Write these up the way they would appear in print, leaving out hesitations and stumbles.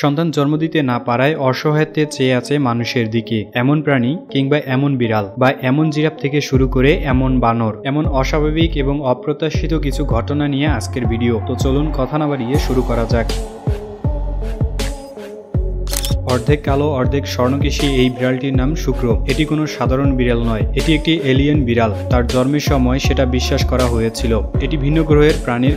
সন্তান জন্ম দিতে না পারায় অসহায়ত্বে চেয়ে আছে মানুষের দিকে এমন প্রাণী কিংবা এমন বিড়াল বা এমন জিরাফ থেকে শুরু করে এমন বানর, এমন অস্বাভাবিক এবং অপ্রত্যাশিত কিছু ঘটনা নিয়ে আজকের ভিডিও। তো চলুন কথা না বাড়িয়ে শুরু করা যাক। অর্ধেক কালো অর্ধেক স্বর্ণকেশী এই বিড়ালটির নাম শুক্র। এটি কোনো সাধারণ বিড়াল নয়, এটি একটি এলিয়েন বিড়াল। তার জন্মের সময় সেটা বিশ্বাস করা হয়েছিল এটি ভিন্ন গ্রহের প্রাণীর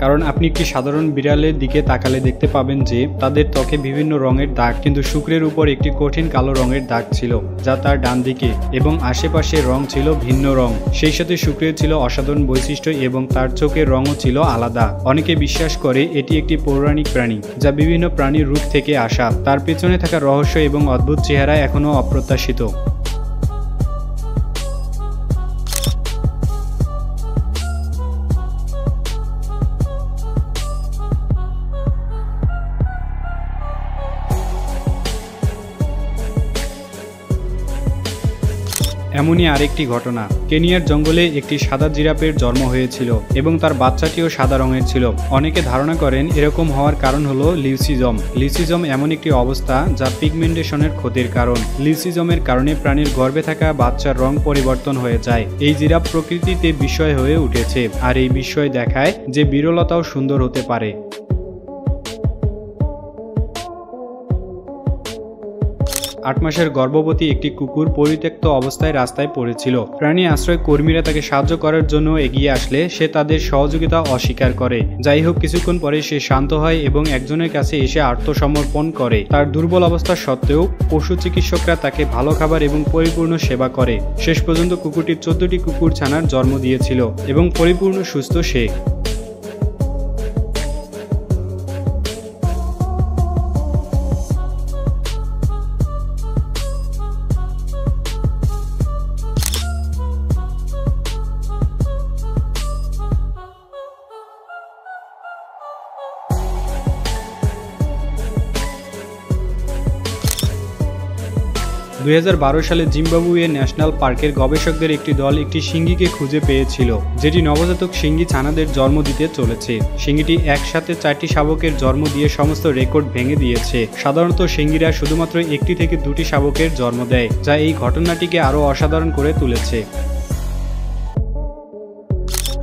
কারণ আপনি একটি সাধারণ বিড়ালের দিকে তাকালে দেখতে পাবেন যে তাদের ত্বকে বিভিন্ন রঙের দাগ, কিন্তু শুক্রের উপর একটি কঠিন কালো রঙের দাগ ছিল যা তার ডান দিকে, এবং আশেপাশে রং ছিল ভিন্ন রং। সেই সাথে শুক্রের ছিল অসাধারণ বৈশিষ্ট্য এবং তার চোখের রঙও ছিল আলাদা। অনেকে বিশ্বাস করে এটি একটি পৌরাণিক প্রাণী যা বিভিন্ন প্রাণীর রূপ থেকে আসা। তার পেছনে থাকা রহস্য এবং অদ্ভুত চেহারা এখনো অপ্রত্যাশিত। এমনই আরেকটি ঘটনা, কেনিয়ার জঙ্গলে একটি সাদা জিরাফের জন্ম হয়েছিল এবং তার বাচ্চাটিও সাদা রঙের ছিল। অনেকে ধারণা করেন এরকম হওয়ার কারণ হলো লিউসিজম। লিউসিজম এমন একটি অবস্থা যা পিগমেন্টেশনের ক্ষতির কারণ। লিউসিজমের কারণে প্রাণীর গর্ভে থাকা বাচ্চার রং পরিবর্তন হয়ে যায়। এই জিরাফ প্রকৃতিতে বিস্ময় হয়ে উঠেছে, আর এই বিস্ময় দেখায় যে বিরলতাও সুন্দর হতে পারে। 8 মাসের গর্ভবতী একটি কুকুর পরিত্যক্ত অবস্থায় রাস্তায় পড়েছিল। প্রাণী আশ্রয় কর্মীরা তাকে সাহায্য করার জন্য এগিয়ে আসলে সে তাদের সহযোগিতা অস্বীকার করে। যাই হোক, কিছুক্ষণ পরে সে শান্ত হয় এবং একজনের কাছে এসে আত্মসমর্পণ করে। তার দুর্বল অবস্থা সত্ত্বেও পশু চিকিৎসকরা তাকে ভালো খাবার এবং পরিপূর্ণ সেবা করে। শেষ পর্যন্ত কুকুরটি 14টি কুকুর ছানার জন্ম দিয়েছিল এবং পরিপূর্ণ সুস্থ সে। 2012 সালে জিম্বাবুয়ে ন্যাশনাল পার্কের গবেষকদের একটি দল একটি শিঙ্গিকে খুঁজে পেয়েছিল যেটি নবজাতক শিঙ্গি ছানাদের জন্ম দিতে চলেছে। শিঙ্গিটি একসাথে 4টি শাবকের জন্ম দিয়ে সমস্ত রেকর্ড ভেঙে দিয়েছে। সাধারণত শিঙ্গিরা শুধুমাত্র 1টি থেকে 2টি শাবকের জন্ম দেয়, যা এই ঘটনাটিকে আরও অসাধারণ করে তুলেছে।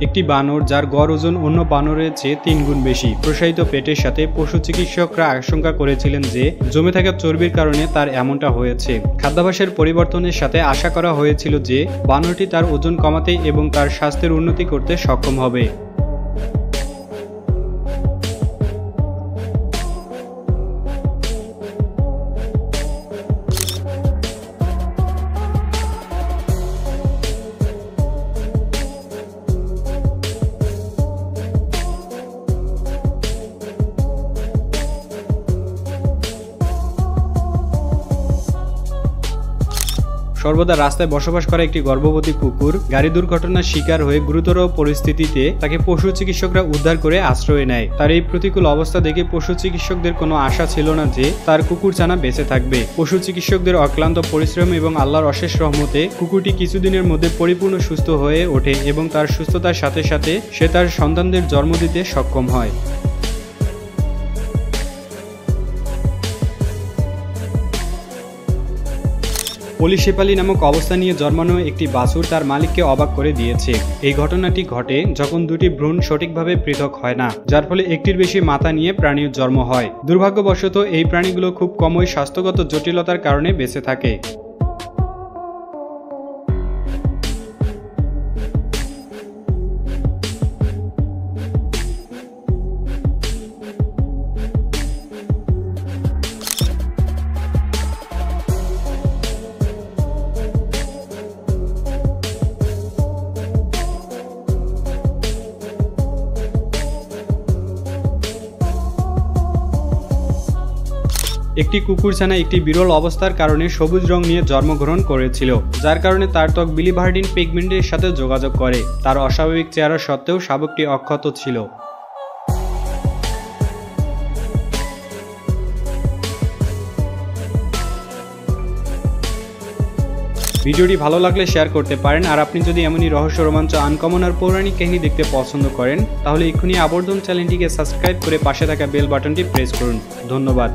একটি বানর যার গড় ওজন অন্য বানরের চেয়ে 3 গুণ বেশি, প্রসারিত পেটের সাথে পশু চিকিৎসকরা আশঙ্কা করেছিলেন যে জমে থাকা চর্বির কারণে তার এমনটা হয়েছে। খাদ্যাভ্যাসের পরিবর্তনের সাথে আশা করা হয়েছিল যে বানরটি তার ওজন কমাতে এবং তার স্বাস্থ্যের উন্নতি করতে সক্ষম হবে। সর্বদা রাস্তায় বসবাস করা একটি গর্ভবতী কুকুর গাড়ি দুর্ঘটনার শিকার হয়ে গুরুতর পরিস্থিতিতে তাকে পশু চিকিৎসকরা উদ্ধার করে আশ্রয় নেয়। তার এই প্রতিকূল অবস্থা দেখে পশু চিকিৎসকদের কোনো আশা ছিল না যে তার কুকুর ছানা বেঁচে থাকবে। পশু চিকিৎসকদের অক্লান্ত পরিশ্রম এবং আল্লাহর অশেষ রহমতে কুকুরটি কিছুদিনের মধ্যে পরিপূর্ণ সুস্থ হয়ে ওঠে এবং তার সুস্থতার সাথে সাথে সে তার সন্তানদের জন্ম দিতে সক্ষম হয়। পলিশেপালি নামক অবস্থা নিয়ে জন্মানো একটি বাছুর তার মালিককে অবাক করে দিয়েছে। এই ঘটনাটি ঘটে যখন 2টি ভ্রূণ সঠিকভাবে পৃথক হয় না, যার ফলে একটির বেশি মাথা নিয়ে প্রাণীর জন্ম হয়। দুর্ভাগ্যবশত এই প্রাণীগুলো খুব কমই স্বাস্থ্যগত জটিলতার কারণে বেঁচে থাকে। একটি কুকুরছানা একটি বিরল অবস্থার কারণে সবুজ রং নিয়ে জন্মগ্রহণ করেছিল, যার কারণে তার ত্বক বিলিভার্ডিন পিগমেন্টের সাথে যোগাযোগ করে। তার অস্বাভাবিক চেহারা সত্ত্বেও শাবকটি অক্ষত ছিল। ভিডিওটি ভালো লাগলে শেয়ার করতে পারেন। আর আপনি যদি এমনই রহস্য, রোমাঞ্চ, আনকমন আর পৌরাণিক কাহিনী দেখতে পছন্দ করেন তাহলে এক্ষুনি আবর্তন চ্যানেলটিকে সাবস্ক্রাইব করে পাশে থাকা বেল বাটনটি প্রেস করুন। ধন্যবাদ।